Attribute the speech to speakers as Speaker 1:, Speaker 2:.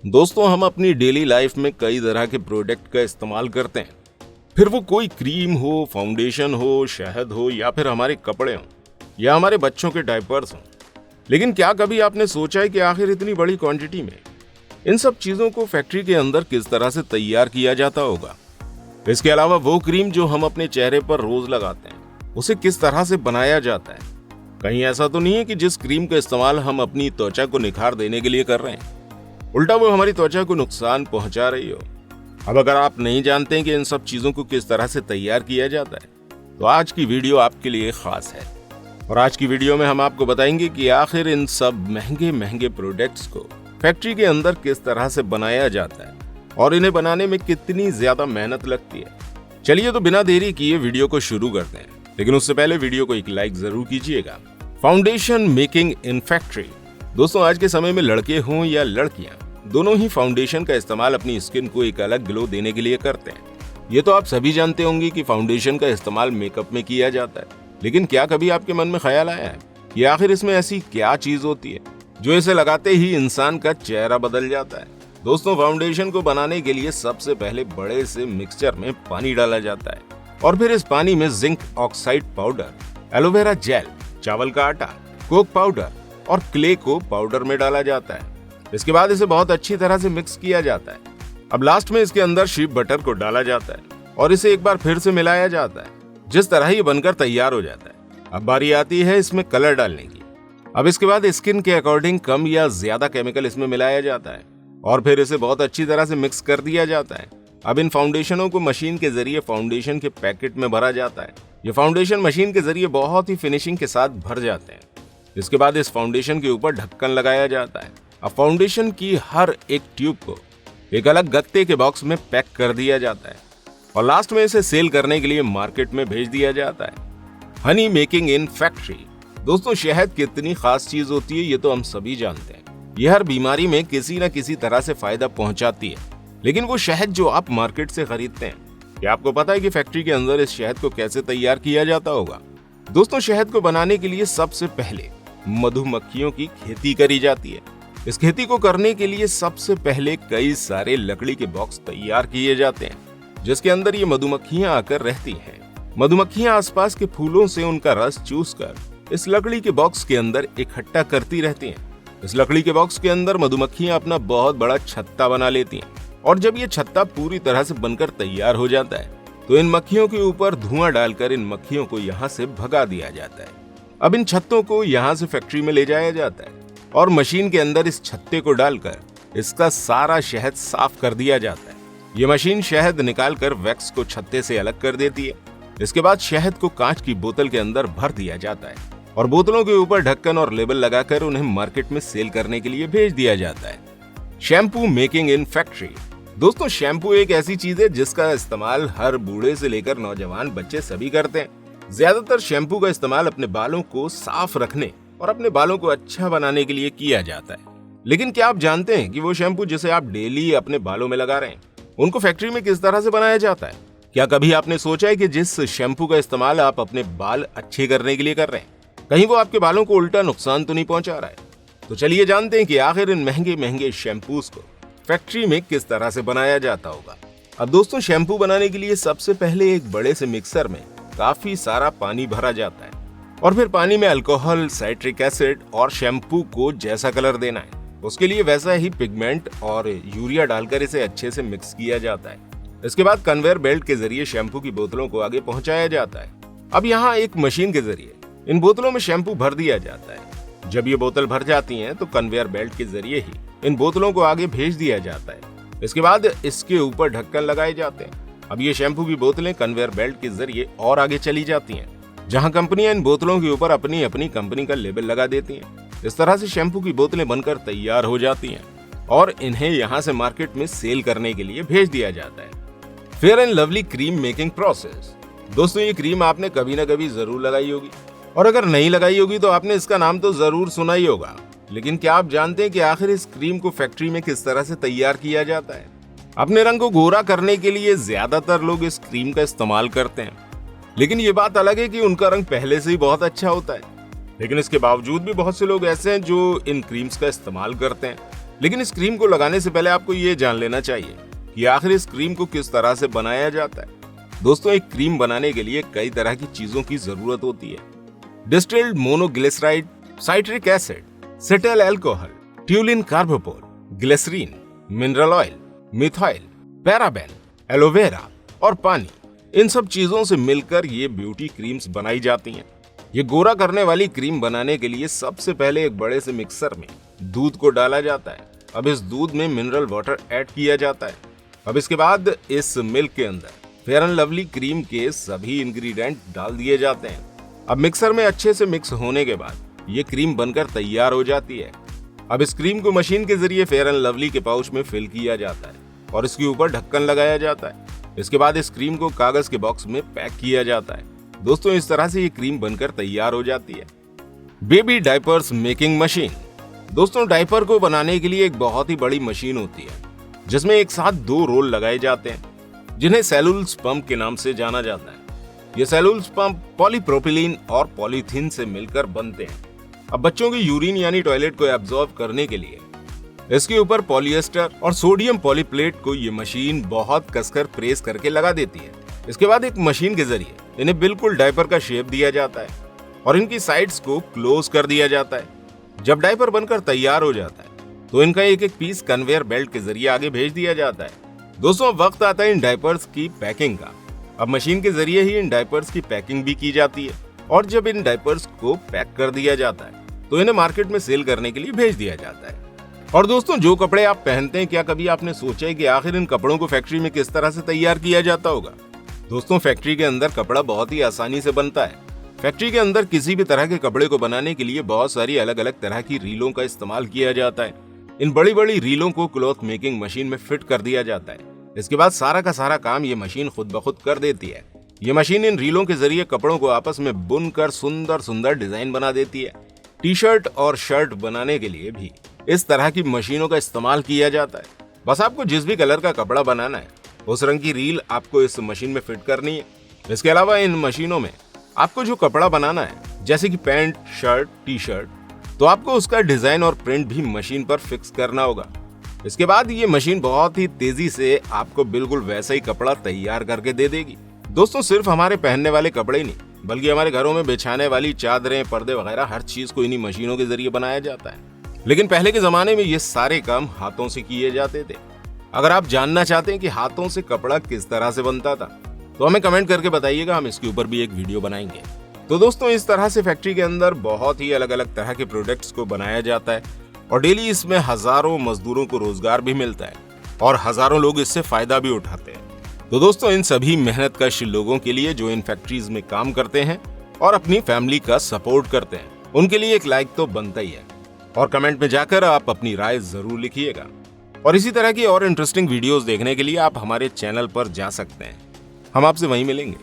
Speaker 1: दोस्तों, हम अपनी डेली लाइफ में कई तरह के प्रोडक्ट का इस्तेमाल करते हैं। फिर वो कोई क्रीम हो, फाउंडेशन हो, शहद हो या फिर हमारे कपड़े हों या हमारे बच्चों के डायपर्स हों। लेकिन क्या कभी आपने सोचा है कि आखिर इतनी बड़ी क्वांटिटी में इन सब चीजों को फैक्ट्री के अंदर किस तरह से तैयार किया जाता होगा? इसके अलावा वो क्रीम जो हम अपने चेहरे पर रोज लगाते हैं, उसे किस तरह से बनाया जाता है? कहीं ऐसा तो नहीं है कि जिस क्रीम का इस्तेमाल हम अपनी त्वचा को निखार देने के लिए कर रहे हैं, उल्टा वो हमारी त्वचा को नुकसान पहुंचा रही हो? अब अगर आप नहीं जानते हैं कि इन सब चीजों को किस तरह से तैयार किया जाता है, तो आज की वीडियो आपके लिए खास है। और आज की वीडियो में हम आपको बताएंगे कि आखिर इन सब महंगे महंगे प्रोडक्ट्स को फैक्ट्री के अंदर किस तरह से बनाया जाता है और इन्हें बनाने में कितनी ज्यादा मेहनत लगती है। चलिए तो बिना देरी किए वीडियो को शुरू करते हैं, लेकिन उससे पहले वीडियो को एक लाइक जरूर कीजिएगा। Foundation making in factory. दोस्तों, आज के समय में लड़के हों या लड़कियां, दोनों ही फाउंडेशन का इस्तेमाल अपनी स्किन को एक अलग ग्लो देने के लिए करते हैं। ये तो आप सभी जानते होंगे कि फाउंडेशन का इस्तेमाल मेकअप में किया जाता है, लेकिन क्या कभी आपके मन में ख्याल आया है कि आखिर इसमें ऐसी क्या चीज होती है जो इसे लगाते ही इंसान का चेहरा बदल जाता है? दोस्तों, फाउंडेशन को बनाने के लिए सबसे पहले बड़े से मिक्सचर में पानी डाला जाता है और फिर इस पानी में zinc oxide powder, aloe vera gel, चावल का आटा, कोक पाउडर और क्ले को पाउडर में डाला जाता है। इसके बाद इसे बहुत अच्छी तरह से मिक्स किया जाता है। अब लास्ट में इसके अंदर शीप बटर को डाला जाता है और इसे एक बार फिर से मिलाया जाता है। जिस तरह ये बनकर तैयार हो जाता है, अब बारी आती है इसमें कलर डालने की। अब इसके बाद स्किन के अकॉर्डिंग कम या ज्यादा केमिकल इसमें मिलाया जाता है और फिर इसे बहुत अच्छी तरह से मिक्स कर दिया जाता है। अब इन फाउंडेशनों को मशीन के जरिए फाउंडेशन के पैकेट में भरा जाता है। ये फाउंडेशन मशीन के जरिए बहुत ही फिनिशिंग के साथ भर जाते हैं। इसके बाद इस फाउंडेशन के ऊपर ढक्कन लगाया जाता है। अब फाउंडेशन की हर एक ट्यूब को एक अलग गत्ते के बॉक्स में पैक कर दिया जाता है और लास्ट में इसे सेल करने के लिए मार्केट में भेज दिया जाता है। Honey making in factory. दोस्तों, शहद कितनी खास चीज होती है ये तो हम सभी जानते हैं। यह हर बीमारी में किसी न किसी तरह से फायदा पहुंचाती है। लेकिन वो शहद जो आप मार्केट से खरीदते हैं, क्या आपको पता है कि फैक्ट्री के अंदर इस शहद को कैसे तैयार किया जाता होगा? दोस्तों, शहद को बनाने के लिए सबसे पहले मधुमक्खियों की खेती करी जाती है। इस खेती को करने के लिए सबसे पहले कई सारे लकड़ी के बॉक्स तैयार किए जाते हैं, जिसके अंदर ये मधुमक्खियां आकर रहती हैं। मधुमक्खियां आसपास के फूलों से उनका रस चूसकर इस लकड़ी के बॉक्स के अंदर इकट्ठा करती रहती हैं। इस लकड़ी के बॉक्स के अंदर मधुमक्खियां अपना बहुत बड़ा छत्ता बना लेती हैं और जब ये छत्ता पूरी तरह से बनकर तैयार हो जाता है, तो इन मक्खियों के ऊपर धुआं डालकर इन मक्खियों को यहाँ से भगा दिया जाता है। अब इन छत्तों को यहाँ से फैक्ट्री में ले जाया जाता है और मशीन के अंदर इस छत्ते को डालकर इसका सारा शहद साफ कर दिया जाता है। ये मशीन शहद निकालकर वैक्स को छत्ते से अलग कर देती है। इसके बाद शहद को कांच की बोतल के अंदर भर दिया जाता है और बोतलों के ऊपर ढक्कन और लेबल लगाकर उन्हें मार्केट में सेल करने के लिए भेज दिया जाता है। Shampoo making in factory. दोस्तों, शैम्पू एक ऐसी चीज है जिसका इस्तेमाल हर बूढ़े से लेकर नौजवान बच्चे सभी करते हैं। ज्यादातर शैम्पू का इस्तेमाल अपने बालों को साफ रखने और अपने बालों को अच्छा बनाने के लिए किया जाता है। लेकिन क्या आप जानते हैं कि वो शैम्पू जिसे आप डेली अपने बालों में लगा रहे हैं, उनको फैक्ट्री में किस तरह से बनाया जाता है? क्या कभी आपने सोचा है कि जिस शैम्पू का इस्तेमाल आप अपने बाल अच्छे करने के लिए कर रहे हैं, कहीं वो आपके बालों को उल्टा नुकसान तो नहीं पहुंचा रहा है? तो चलिए जानते हैं कि आखिर इन महंगे महंगे शैम्पूज को फैक्ट्री में किस तरह से बनाया जाता होगा। अब दोस्तों, शैम्पू बनाने के लिए सबसे पहले एक बड़े से मिक्सर में काफी सारा पानी भरा जाता है और फिर पानी में अल्कोहल, साइट्रिक एसिड और शैम्पू को जैसा कलर देना है, उसके लिए वैसा ही पिगमेंट और यूरिया डालकर इसे अच्छे से मिक्स किया जाता है। इसके बाद कन्वेयर बेल्ट के जरिए शैम्पू की बोतलों को आगे पहुंचाया जाता है। अब यहाँ एक मशीन के जरिए इन बोतलों में शैम्पू भर दिया जाता है। जब ये बोतल भर जाती हैं, तो कन्वेयर बेल्ट के जरिए ही इन बोतलों को आगे भेज दिया जाता है। इसके बाद इसके ऊपर ढक्कन लगाए जाते हैं। अब ये शैम्पू की बोतलें कन्वेयर बेल्ट के जरिए और आगे चली जाती हैं, जहां कंपनियां इन बोतलों के ऊपर अपनी अपनी कंपनी का लेबल लगा देती हैं। इस तरह से शैम्पू की बोतलें बनकर तैयार हो जाती हैं और इन्हें यहां से मार्केट में सेल करने के लिए भेज दिया जाता है। Fair and lovely cream making process. दोस्तों, ये क्रीम आपने कभी ना कभी जरूर लगाई होगी और अगर नहीं लगाई होगी तो आपने इसका नाम तो जरूर सुना ही होगा। लेकिन क्या आप जानते हैं कि आखिर इस क्रीम को फैक्ट्री में किस तरह से तैयार किया जाता है? अपने रंग को गोरा करने के लिए ज्यादातर लोग इस क्रीम का इस्तेमाल करते हैं, लेकिन ये बात अलग है कि उनका रंग पहले से ही बहुत अच्छा होता है। लेकिन इसके बावजूद भी बहुत से लोग ऐसे हैं जो इन क्रीम्स का इस्तेमाल करते हैं लेकिन इस क्रीम को लगाने से पहले आपको ये जान लेना चाहिए कि आखिर इस क्रीम को किस तरह से बनाया जाता है। दोस्तों, एक क्रीम बनाने के लिए कई तरह की चीजों की जरूरत होती है। Distilled monoglyceride, citric acid, cetyl alcohol, ट्यूलिन carbopol, glycerine, mineral oil, methyl, paraben, aloe vera और पानी। इन सब चीजों से मिलकर ये ब्यूटी क्रीम्स बनाई जाती हैं। ये गोरा करने वाली क्रीम बनाने के लिए सबसे पहले एक बड़े से मिक्सर में दूध को डाला जाता है। अब इस दूध में मिनरल वाटर ऐड किया जाता है। अब इसके बाद इस मिल्क के अंदर फेयर एंड लवली क्रीम के सभी इंग्रेडिएंट डाल दिए जाते हैं। अब मिक्सर में अच्छे से मिक्स होने के बाद ये क्रीम बनकर तैयार हो जाती है। अब इस क्रीम को मशीन के जरिए फेयर एंड लवली के पाउच में फिल किया जाता है और इसके ऊपर ढक्कन लगाया जाता है। इसके बाद इस क्रीम को कागज के बॉक्स में पैक किया जाता है। दोस्तों, इस तरह से ये क्रीम बनकर तैयार हो जाती है। Baby diapers making machine. दोस्तों, डायपर को बनाने के लिए एक बहुत ही बड़ी मशीन होती है जिसमें एक साथ 2 रोल लगाए जाते हैं जिन्हें सेलुल्स पंप के नाम से जाना जाता है। ये सेलुल्स पंप पॉलीप्रोपिलीन और पॉलीथीन से मिलकर बनते हैं। अब बच्चों की यूरिन यानी टॉयलेट को एब्जॉर्ब करने के लिए इसके ऊपर पॉलिएस्टर और सोडियम पॉलीप्लेट को ये मशीन बहुत कसकर प्रेस करके लगा देती है। इसके बाद एक मशीन के जरिए इन्हें बिल्कुल डायपर का शेप दिया जाता है और इनकी साइड्स को क्लोज कर दिया जाता है। जब डायपर बनकर तैयार हो जाता है तो इनका एक एक पीस कन्वेयर बेल्ट के जरिए आगे भेज दिया जाता है। दोस्तों, अब वक्त आता है इन डायपर्स की पैकिंग का। अब मशीन के जरिए ही इन डायपर्स की पैकिंग भी की जाती है और जब इन डायपर्स को पैक कर दिया जाता है तो इन्हें मार्केट में सेल करने के लिए भेज दिया जाता है। और दोस्तों, जो कपड़े आप पहनते हैं, क्या कभी आपने सोचा है कि आखिर इन कपड़ों को फैक्ट्री में किस तरह से तैयार किया जाता होगा? दोस्तों, फैक्ट्री के अंदर कपड़ा बहुत ही आसानी से बनता है। फैक्ट्री के अंदर किसी भी तरह के कपड़े को बनाने के लिए बहुत सारी अलग अलग तरह की रीलों का इस्तेमाल किया जाता है। इन बड़ी बड़ी रीलों को क्लॉथ मेकिंग मशीन में फिट कर दिया जाता है। इसके बाद सारा का सारा काम ये मशीन खुद ब खुद कर देती है। ये मशीन इन रीलों के जरिए कपड़ों को आपस में बुनकर सुंदर सुंदर डिजाइन बना देती है। टी शर्ट और शर्ट बनाने के लिए भी इस तरह की मशीनों का इस्तेमाल किया जाता है। बस आपको जिस भी कलर का कपड़ा बनाना है उस रंग की रील आपको इस मशीन में फिट करनी है। इसके अलावा इन मशीनों में आपको जो कपड़ा बनाना है, जैसे कि पैंट, शर्ट, टी शर्ट, तो आपको उसका डिजाइन और प्रिंट भी मशीन पर फिक्स करना होगा। इसके बाद ये मशीन बहुत ही तेजी से आपको बिल्कुल वैसा ही कपड़ा तैयार करके दे देगी। दोस्तों, सिर्फ हमारे पहनने वाले कपड़े ही नहीं बल्कि हमारे घरों में बिछाने वाली चादरें, पर्दे वगैरह हर चीज को इन्हीं मशीनों के जरिए बनाया जाता है। लेकिन पहले के जमाने में ये सारे काम हाथों से किए जाते थे। अगर आप जानना चाहते हैं कि हाथों से कपड़ा किस तरह से बनता था तो हमें कमेंट करके बताइएगा, हम इसके ऊपर भी एक वीडियो बनाएंगे। तो दोस्तों, इस तरह से फैक्ट्री के अंदर बहुत ही अलग अलग तरह के प्रोडक्ट्स को बनाया जाता है और डेली इसमें हजारों मजदूरों को रोजगार भी मिलता है और हजारों लोग इससे फायदा भी उठाते हैं। तो दोस्तों, इन सभी मेहनतकश लोगों के लिए जो इन फैक्ट्रीज में काम करते हैं और अपनी फैमिली का सपोर्ट करते हैं, उनके लिए एक लाइक तो बनता ही है और कमेंट में जाकर आप अपनी राय जरूर लिखिएगा। और इसी तरह की और इंटरेस्टिंग वीडियोस देखने के लिए आप हमारे चैनल पर जा सकते हैं। हम आपसे वहीं मिलेंगे।